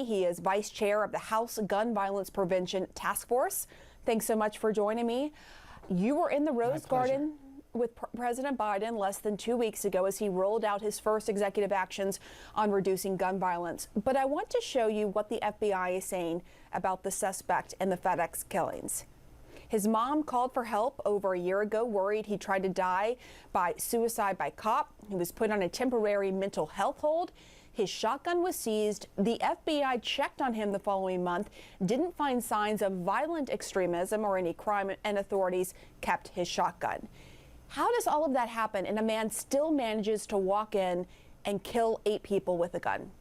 He is vice chair of the House Gun Violence Prevention Task Force. Thanks so much for joining me. You were in the Rose Garden with President Biden less than 2 weeks ago as he rolled out his first executive actions on reducing gun violence. But I want to show you what the FBI is saying about the suspect in the FedEx killings. His mom called for help over a year ago, worried he tried to die by suicide by cop. He was put on a temporary mental health hold. His shotgun was seized. The FBI checked on him the following month, didn't find signs of violent extremism or any crime, and authorities kept his shotgun. How does all of that happen and a man still manages to walk in and kill 8 people with a gun?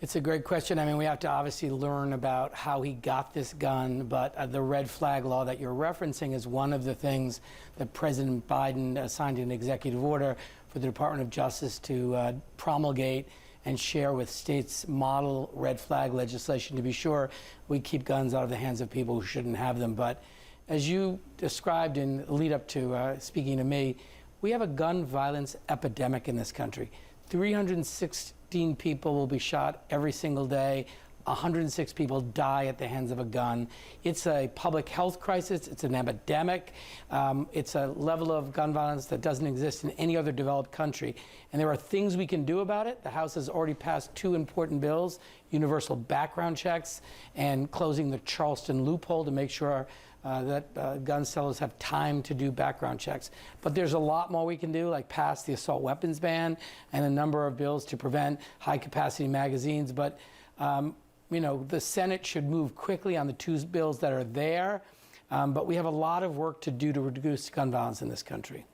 It's a great question. I mean, we have to obviously learn about how he got this gun, but the red flag law that you're referencing is one of the things that President Biden signed an executive order for the Department of Justice to promulgate and share with states model red flag legislation to be sure we keep guns out of the hands of people who shouldn't have them. But as you described in lead up to speaking to me, we have a gun violence epidemic in this country. 316 people will be shot every single day. 106 people die at the hands of a gun. It's a public health crisis. It's an epidemic. It's a level of gun violence that doesn't exist in any other developed country. And there are things we can do about it. The House has already passed 2 important bills, universal background checks and closing the Charleston loophole to make sure that gun sellers have time to do background checks. But there's a lot more we can do, like pass the assault weapons ban and a number of bills to prevent high-capacity magazines. But you know, the Senate should move quickly on the 2 bills that are there. But we have a lot of work to do to reduce gun violence in this country.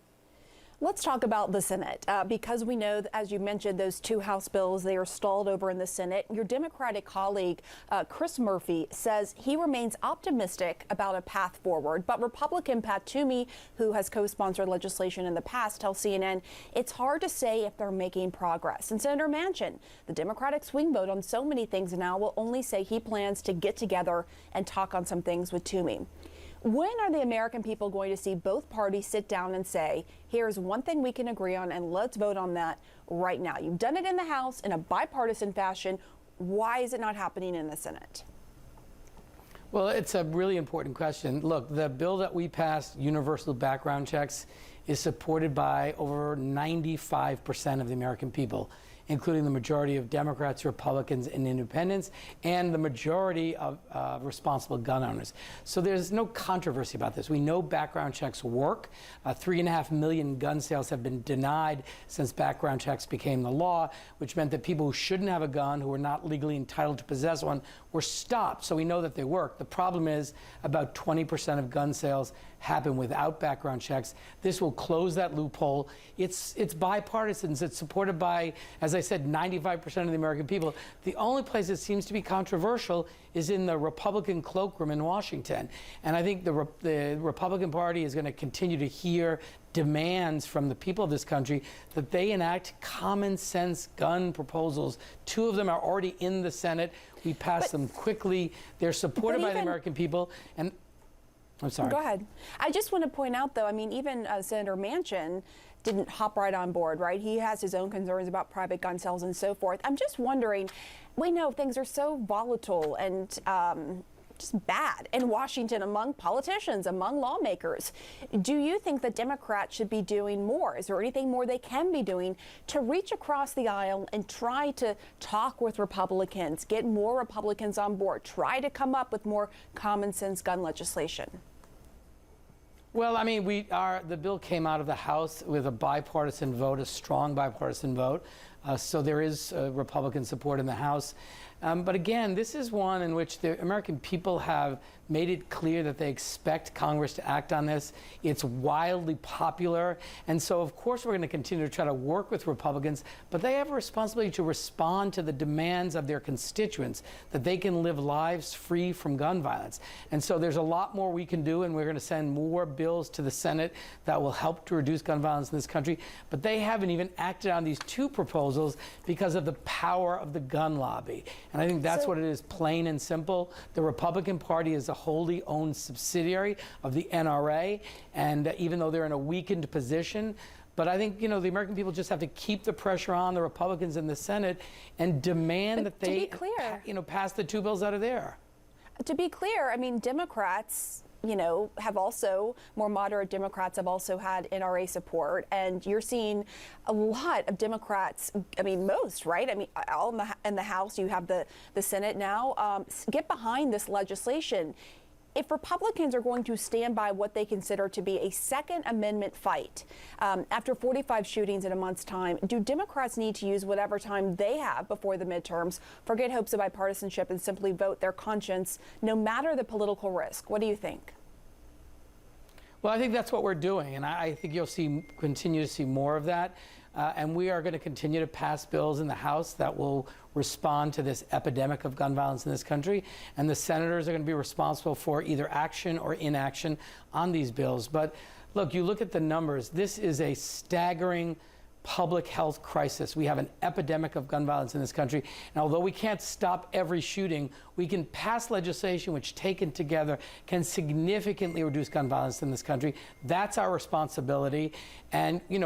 Let's talk about the Senate, because we know, as you mentioned, those 2 House bills, they are stalled over in the Senate. Your Democratic colleague, Chris Murphy, says he remains optimistic about a path forward. But Republican Pat Toomey, who has co-sponsored legislation in the past, tells CNN it's hard to say if they're making progress. And Senator Manchin, the Democratic swing vote on so many things now, will only say he plans to get together and talk on some things with Toomey. When are the American people going to see both parties sit down and say, here's one thing we can agree on and let's vote on that right now? You've done it in the House in a bipartisan fashion. Why is it not happening in the Senate? Well, it's a really important question. Look, the bill that we passed, universal background checks, is supported by over 95% of the American people, including the majority of Democrats, Republicans, and independents, and the majority of responsible gun owners. So there's no controversy about this. We know background checks work. 3.5 million gun sales have been denied since background checks became the law, which meant that people who shouldn't have a gun, who were not legally entitled to possess one, were stopped. So we know that they work. The problem is about 20% of gun sales happen without background checks. This will close that loophole. It's bipartisan. It's supported by, as I said, 95% of the American people. The only place it seems to be controversial is in the Republican cloakroom in Washington. And I think the Republican Party is going to continue to hear demands from the people of this country that they enact common sense gun proposals. 2 of them are already in the Senate. We passed them quickly. They're supported by the American people. And I'm sorry. Go ahead. I just want to point out, though, I mean, even Senator Manchin didn't hop right on board, right? He has his own concerns about private gun sales and so forth. I'm just wondering, we know things are so volatile and just bad in Washington among politicians, among lawmakers. Do you think the Democrats should be doing more? Is there anything more they can be doing to reach across the aisle and try to talk with Republicans, get more Republicans on board, try to come up with more common sense gun legislation? Well, I mean, the bill came out of the House with a bipartisan vote, a strong bipartisan vote. So there is Republican support in the House. But again, this is one in which the American people have made it clear that they expect Congress to act on this. It's wildly popular. And so, of course, we're going to continue to try to work with Republicans. But they have a responsibility to respond to the demands of their constituents, that they can live lives free from gun violence. And so there's a lot more we can do, and we're going to send more bills to the Senate that will help to reduce gun violence in this country. But they haven't even acted on these 2 proposals because of the power of the gun lobby. And I think that's what it is, plain and simple. The Republican Party is a wholly owned subsidiary of the NRA, and even though they're in a weakened position, But I think, the American people just have to keep the pressure on the Republicans in the Senate and demand that to be they, clear, pass the 2 bills out of there. To be clear, I mean, Democrats, have also, more moderate Democrats have also had NRA support. And you're seeing a lot of Democrats, I mean, most, right? I mean, all in the House, you have the Senate now, get behind this legislation. If Republicans are going to stand by what they consider to be a Second Amendment fight after 45 shootings in a month's time, do Democrats need to use whatever time they have before the midterms, forget hopes of bipartisanship, and simply vote their conscience, no matter the political risk? What do you think? Well, I think that's what we're doing, and I think you'll continue to see more of that. And we are going to continue to pass bills in the House that will respond to this epidemic of gun violence in this country. And the senators are going to be responsible for either action or inaction on these bills. But look, you look at the numbers, this is a staggering public health crisis. We have an epidemic of gun violence in this country. And although we can't stop every shooting, we can pass legislation which, taken together, can significantly reduce gun violence in this country. That's our responsibility. And, we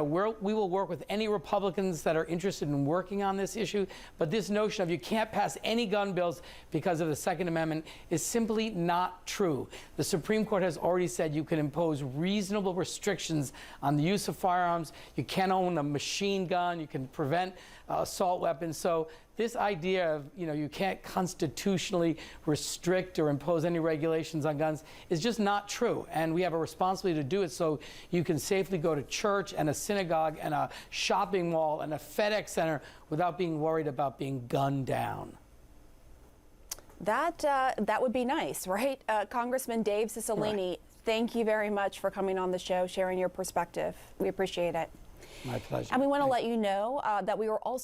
will work with any Republicans that are interested in working on this issue. But this notion of you can't pass any gun bills because of the Second Amendment is simply not true. The Supreme Court has already said you can impose reasonable restrictions on the use of firearms. You can't own a machine gun. You can prevent assault weapons. So this idea of, you can't constitutionally restrict or impose any regulations on guns is just not true. And we have a responsibility to do it so you can safely go to church and a synagogue and a shopping mall and a FedEx center without being worried about being gunned down. That would be nice, right? Congressman Dave Cicilline, Right. Thank you very much for coming on the show, sharing your perspective. We appreciate it. My pleasure. And we want to Thank let you know that we were also